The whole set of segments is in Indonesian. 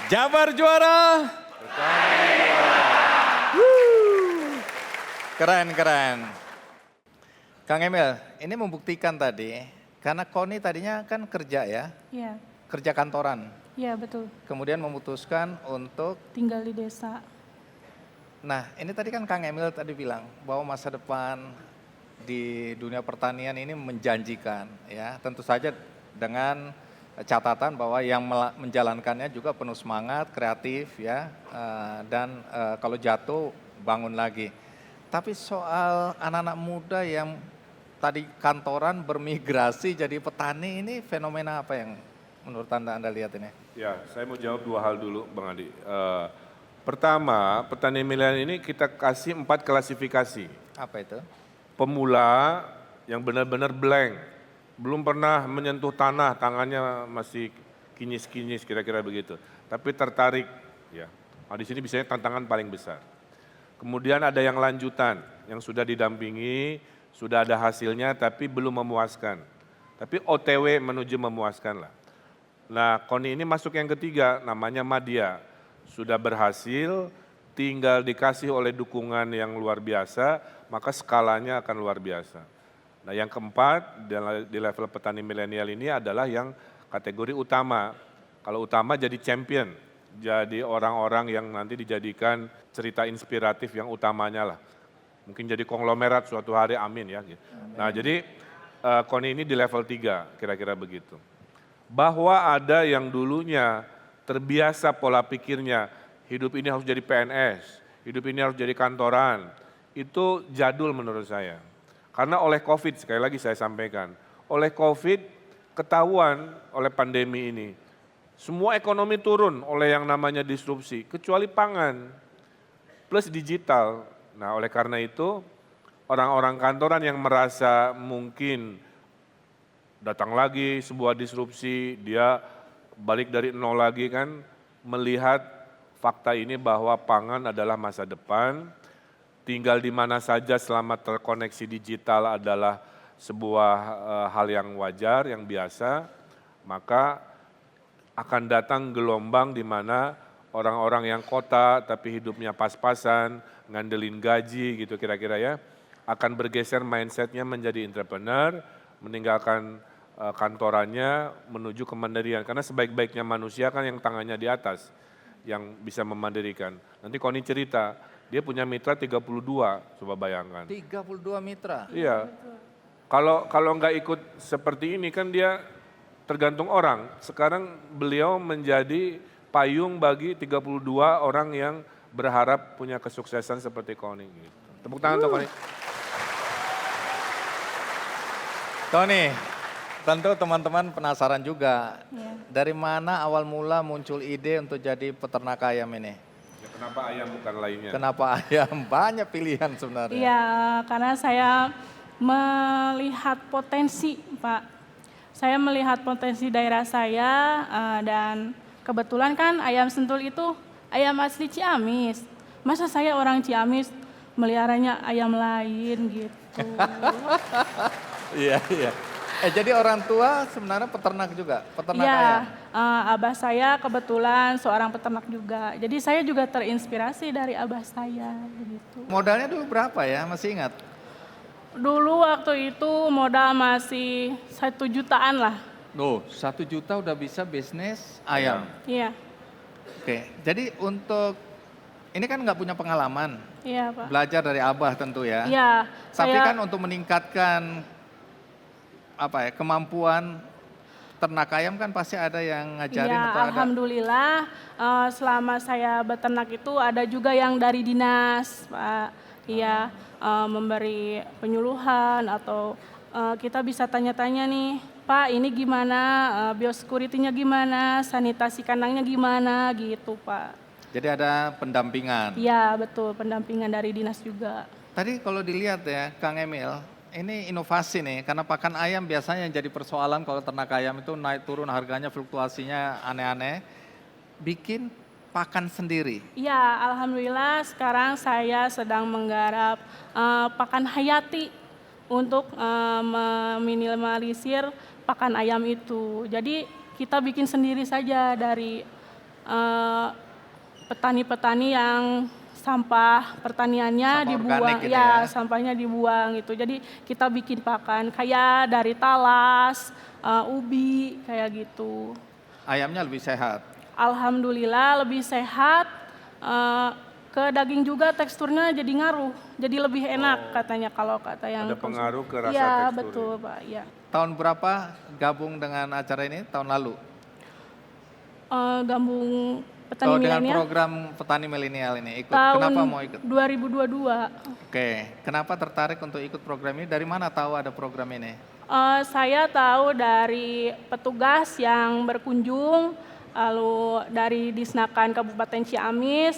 Jabar juara. Wuh. Keren. Kang Emil, ini membuktikan tadi, karena Koni tadinya kan kerja ya, Iya, kerja kantoran. iya betul. Kemudian memutuskan untuk, Tinggal di desa. nah ini tadi kan Kang Emil tadi bilang bahwa masa depan di dunia pertanian ini menjanjikan ya. Tentu saja dengan catatan bahwa yang menjalankannya juga penuh semangat, kreatif ya, dan kalau jatuh bangun lagi. Tapi soal anak-anak muda yang tadi kantoran bermigrasi jadi petani, ini fenomena apa yang menurut Anda lihat ini? Ya, saya mau jawab dua hal dulu, Bang Adi. Pertama, petani milenial ini kita kasih 4 klasifikasi. Apa itu? Pemula yang benar-benar blank, belum pernah menyentuh tanah, tangannya masih kinyis-kinyis kira-kira begitu. Tapi tertarik, ya. Nah, di sini biasanya tantangan paling besar. Kemudian ada yang lanjutan, yang sudah didampingi, sudah ada hasilnya tapi belum memuaskan. Tapi OTW menuju memuaskan lah. Nah, Koni ini masuk yang ketiga, namanya Madya. Sudah berhasil, tinggal dikasih oleh dukungan yang luar biasa, maka skalanya akan luar biasa. Nah, yang keempat di level petani milenial ini adalah yang kategori utama. Kalau utama jadi champion, jadi orang-orang yang nanti dijadikan cerita inspiratif yang utamanya lah. Mungkin jadi konglomerat suatu hari, amin ya. Nah, jadi Koni ini di level 3, kira-kira begitu. Bahwa ada yang dulunya terbiasa pola pikirnya, hidup ini harus jadi PNS, hidup ini harus jadi kantoran, itu jadul menurut saya. Karena oleh COVID, sekali lagi saya sampaikan, oleh COVID ketahuan oleh pandemi ini, semua ekonomi turun oleh yang namanya disrupsi, kecuali pangan, plus digital. Nah, oleh karena itu, orang-orang kantoran yang merasa mungkin datang lagi sebuah disrupsi, dia balik dari nol lagi kan, melihat fakta ini bahwa pangan adalah masa depan, tinggal di mana saja selama terkoneksi digital adalah sebuah hal yang wajar, yang biasa, maka akan datang gelombang di mana orang-orang yang kota tapi hidupnya pas-pasan, ngandelin gaji gitu kira-kira ya, akan bergeser mindsetnya menjadi entrepreneur, meninggalkan kantorannya menuju kemandirian. Karena sebaik-baiknya manusia kan yang tangannya di atas, yang bisa memandirikan. Nanti Koni cerita, dia punya mitra 32, coba bayangkan. 32 mitra? Iya, kalau nggak ikut seperti ini kan dia tergantung orang. Sekarang beliau menjadi payung bagi 32 orang yang berharap punya kesuksesan seperti Koni. Gitu. Tepuk tangan untuk Koni. Tony, tentu teman-teman penasaran juga, Ya. dari mana awal mula muncul ide untuk jadi peternak ayam ini? Ya, kenapa ayam bukan lainnya? Kenapa ayam? Banyak pilihan sebenarnya. Iya, karena saya melihat potensi, Pak. Saya melihat potensi daerah saya dan kebetulan kan ayam sentul itu ayam asli Ciamis. Masa saya orang Ciamis meliharanya ayam lain gitu. Iya. Jadi orang tua sebenarnya peternak juga, peternak Iya, ayam. abah saya kebetulan seorang peternak juga. Jadi saya juga terinspirasi dari abah saya gitu. Modalnya dulu berapa ya, masih ingat? Dulu waktu itu modal masih 1 jutaan lah. Loh, 1 juta udah bisa bisnis ayam. Iya, Oke, jadi untuk, ini kan nggak punya pengalaman, iya Pak. belajar dari abah tentu ya. Iya, Tapi saya kan untuk meningkatkan kemampuan ternak ayam kan pasti ada yang ngajarin ya, atau ada. alhamdulillah selama saya beternak itu ada juga yang dari dinas, Pak. Iya, memberi penyuluhan atau kita bisa tanya-tanya nih, Pak ini gimana, biosecurity-nya gimana, sanitasi kandangnya gimana gitu, Pak. Jadi ada pendampingan. Iya, betul, pendampingan dari dinas juga. Tadi kalau dilihat ya, Kang Emil, ini inovasi nih, karena pakan ayam biasanya yang jadi persoalan kalau ternak ayam itu naik turun harganya, fluktuasinya aneh-aneh. Bikin pakan sendiri. Iya, alhamdulillah sekarang saya sedang menggarap pakan hayati untuk meminimalisir pakan ayam itu. Jadi kita bikin sendiri saja dari eh, petani-petani yang sampah pertaniannya Sampah dibuang, organik gitu ya, ya. sampahnya dibuang gitu. Jadi kita bikin pakan kayak dari talas, ubi kayak gitu. Ayamnya lebih sehat. Alhamdulillah lebih sehat. Ke daging juga teksturnya jadi ngaruh, jadi lebih enak katanya kalau kata yang Ada pengaruh ke rasa Iya teksturnya. betul Pak. Ya. Tahun berapa gabung dengan acara ini? Tahun lalu? Gabung petani Dengan milenial program petani milenial ini ikut. tahun Kenapa mau ikut? 2022. Oke, kenapa tertarik untuk ikut program ini? Dari mana tahu ada program ini? Saya tahu dari petugas yang berkunjung, lalu dari Disnakan Kabupaten Ciamis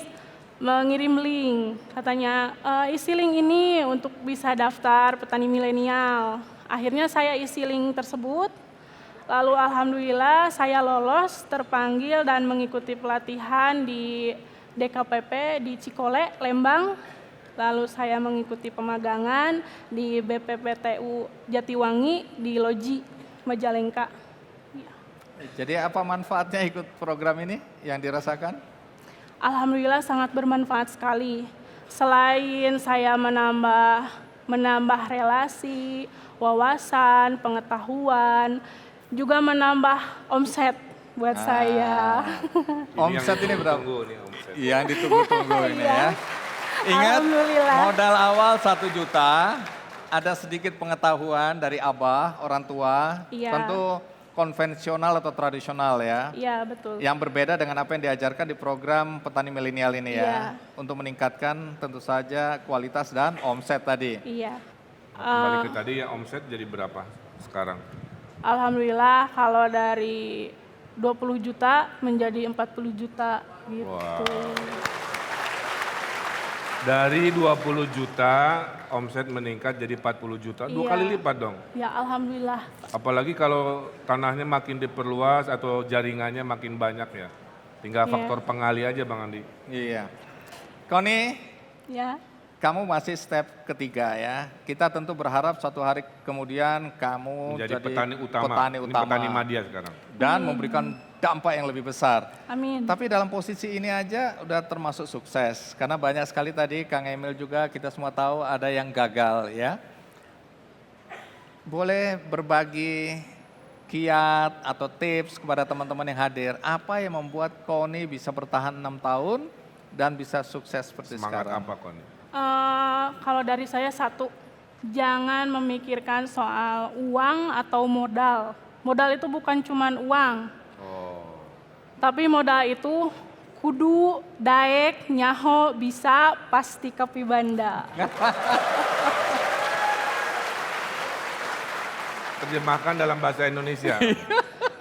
mengirim link, katanya isi link ini untuk bisa daftar petani milenial. Akhirnya saya isi link tersebut, lalu alhamdulillah saya lolos, terpanggil dan mengikuti pelatihan di DKPP di Cikole, Lembang. Lalu saya mengikuti pemagangan di BPPTU Jatiwangi di Loji Majalengka. Ya. Jadi apa manfaatnya ikut program ini yang dirasakan? Alhamdulillah sangat bermanfaat sekali. Selain saya menambah relasi, wawasan, pengetahuan, juga menambah omset buat saya. Omset ini berapa? Omset. Yang ditunggu-tunggu ini ya. Ingat, Alhamdulillah. modal awal 1 juta, ada sedikit pengetahuan dari abah, orang tua, Iya. tentu konvensional atau tradisional ya. Iya betul. Yang berbeda dengan apa yang diajarkan di program petani milenial ini ya. Iya. Untuk meningkatkan tentu saja kualitas dan omset tadi. Iya. Kembali ke tadi ya, omset jadi berapa sekarang? Alhamdulillah kalau dari 20 juta menjadi 40 juta gitu. Wow. Dari 20 juta omset meningkat jadi 40 juta, 2 Iya. kali lipat dong. Ya alhamdulillah. Apalagi kalau tanahnya makin diperluas atau jaringannya makin banyak ya. Tinggal Iya. faktor pengali aja Bang Andi. Iya. Koni, Ya. kamu masih step ketiga ya. Kita tentu berharap suatu hari kemudian kamu Menjadi jadi petani utama. petani Ini utama petani madya sekarang. dan memberikan dampak yang lebih besar. Amin. Tapi dalam posisi ini aja udah termasuk sukses. Karena banyak sekali tadi Kang Emil juga kita semua tahu ada yang gagal ya. Boleh berbagi kiat atau tips kepada teman-teman yang hadir. Apa yang membuat Koni bisa bertahan 6 tahun dan bisa sukses seperti Semangat sekarang? apa Koni? Kalau dari saya satu, jangan memikirkan soal uang atau modal. Modal itu bukan cuman uang, Oh, tapi modal itu kudu, daek, nyaho, bisa, pasti kapi banda. terjemahkan dalam bahasa Indonesia.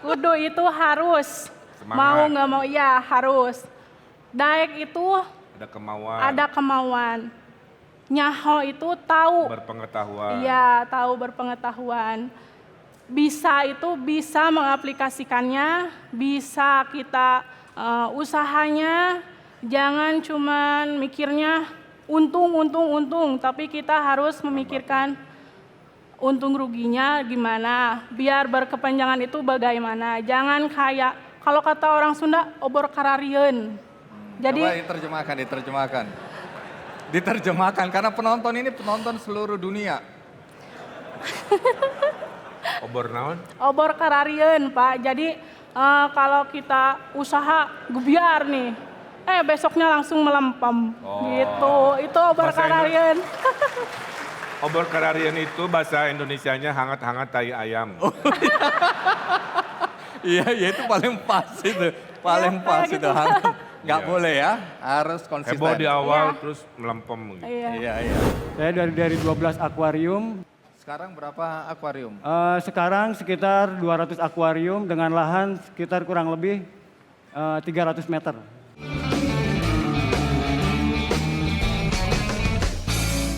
Kudu itu harus, Semangat. mau nggak mau, ya harus. Daek itu Ada kemauan, ada kemauan. Nyaho itu tahu. berpengetahuan. Iya, tahu berpengetahuan. Bisa itu bisa mengaplikasikannya, bisa kita usahanya, jangan cuman mikirnya untung, tapi kita harus memikirkan untung ruginya gimana, biar berkepanjangan itu bagaimana. Jangan kayak, kalau kata orang Sunda, obor kararieun. Jadi, Coba diterjemahkan karena penonton ini penonton seluruh dunia. Obor naon? obor kararieun Pak. Jadi kalau kita usaha gebiar nih, besoknya langsung melempem gitu. Itu obor Bahasa kararieun. Obor kararian itu bahasa Indonesianya hangat-hangat tai ayam. Iya, itu paling pas itu. Paling Iya, pas kayak itu. gitu. Nggak Iya. boleh ya, harus konsisten. Heboh di awal Iya. terus melempem gitu. Iya. Iya, iya. Saya dari 12 akuarium, Sekarang berapa akuarium? sekarang sekitar 200 akuarium dengan lahan sekitar kurang lebih 300 meter.